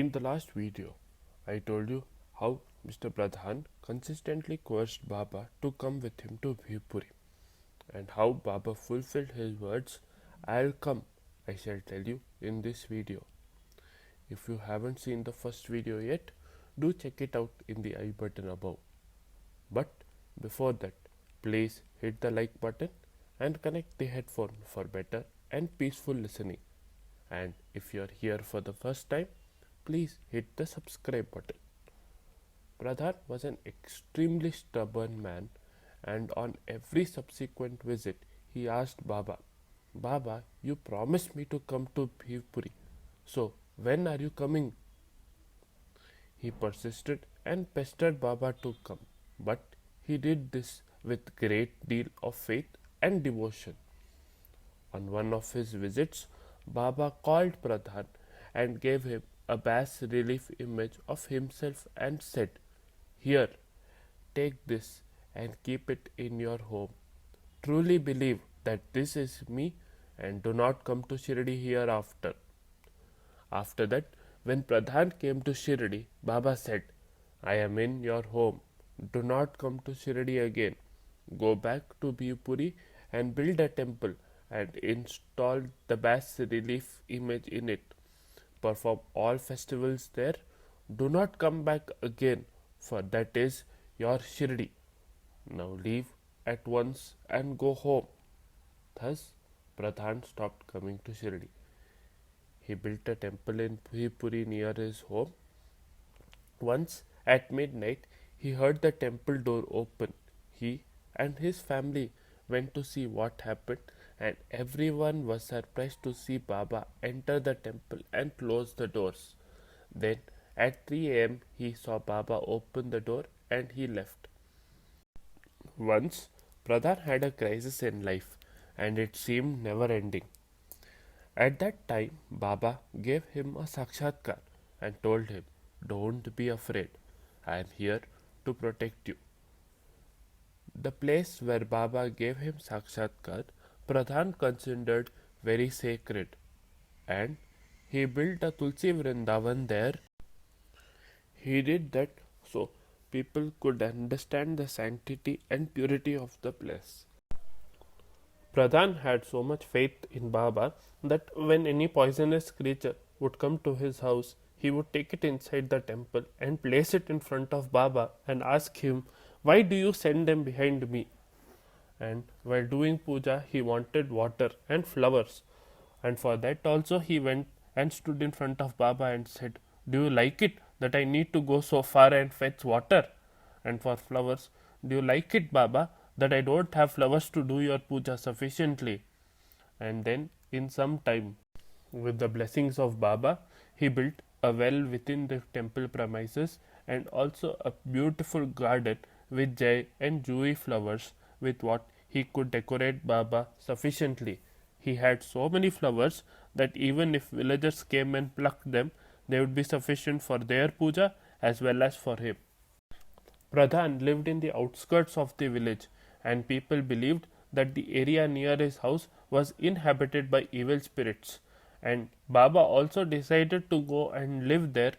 In the last video, I told you how Mr. Pradhan consistently coerced Baba to come with him to Bhivpuri, and how Baba fulfilled his words. I'll come, I shall tell you in this video. If you haven't seen the first video yet, do check it out in the I button above. But before that, please hit the like button and connect the headphone for better and peaceful listening. And if you are here for the first time, please hit the subscribe button. Pradhan was an extremely stubborn man, and on every subsequent visit, he asked Baba, Baba, you promised me to come to Bhivpuri, so when are you coming? He persisted and pestered Baba to come, but he did this with great deal of faith and devotion. On one of his visits, Baba called Pradhan and gave him a bas relief image of himself and said, Here, take this and keep it in your home. Truly believe that this is me and do not come to Shirdi hereafter. After that, when Pradhan came to Shirdi, Baba said, I am in your home. Do not come to Shirdi again. Go back to Bhivpuri and build a temple and install the bas relief image in it. Perform all festivals there. Do not come back again, for that is your Shirdi. Now leave at once and go home. Thus, Pradhan stopped coming to Shirdi. He built a temple in Bhivpuri near his home. Once at midnight, he heard the temple door open. He and his family went to see what happened, and everyone was surprised to see Baba enter the temple and close the doors. Then at 3 a.m. he saw Baba open the door and he left. Once Pradhan had a crisis in life and it seemed never ending. At that time, Baba gave him a sakshatkar and told him, Don't be afraid, I am here to protect you. The place where Baba gave him sakshatkar, Pradhan considered very sacred, and he built a Tulsi Vrindavan there. He did that so people could understand the sanctity and purity of the place. Pradhan had so much faith in Baba that when any poisonous creature would come to his house, he would take it inside the temple and place it in front of Baba and ask him, Why do you send them behind me? And while doing puja, he wanted water and flowers. And for that also he went and stood in front of Baba and said, Do you like it that I need to go so far and fetch water? And for flowers, Do you like it, Baba, that I don't have flowers to do your puja sufficiently? And then, in some time, with the blessings of Baba, he built a well within the temple premises and also a beautiful garden with jai and dewy flowers with what he could decorate Baba sufficiently. He had so many flowers that even if villagers came and plucked them, they would be sufficient for their puja as well as for him. Pradhan lived in the outskirts of the village, and people believed that the area near his house was inhabited by evil spirits. And Baba also decided to go and live there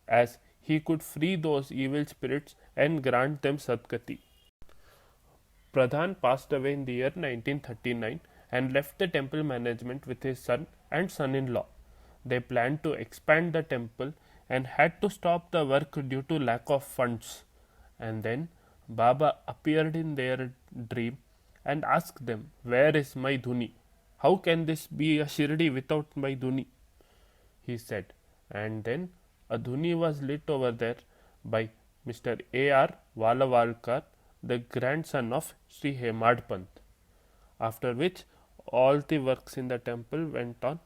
as he could free those evil spirits and grant them Sadgati. Pradhan passed away in the year 1939 and left the temple management with his son and son-in-law. They planned to expand the temple and had to stop the work due to lack of funds. And then Baba appeared in their dream and asked them, Where is my Dhuni? How can this be a Shirdi without my Dhuni? He said, and then a Dhuni was lit over there by Mr. A.R. Valavalkar, the grandson of Sri Hemad Pant. After which all the works in the temple went on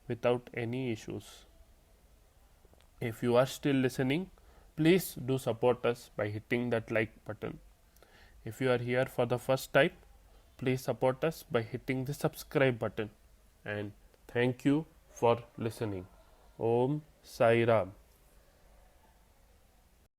without any issues. If you are still listening, please do support us by hitting that like button. If you are here for the first time, please support us by hitting the subscribe button. And thank you for listening. Om Sai Ram.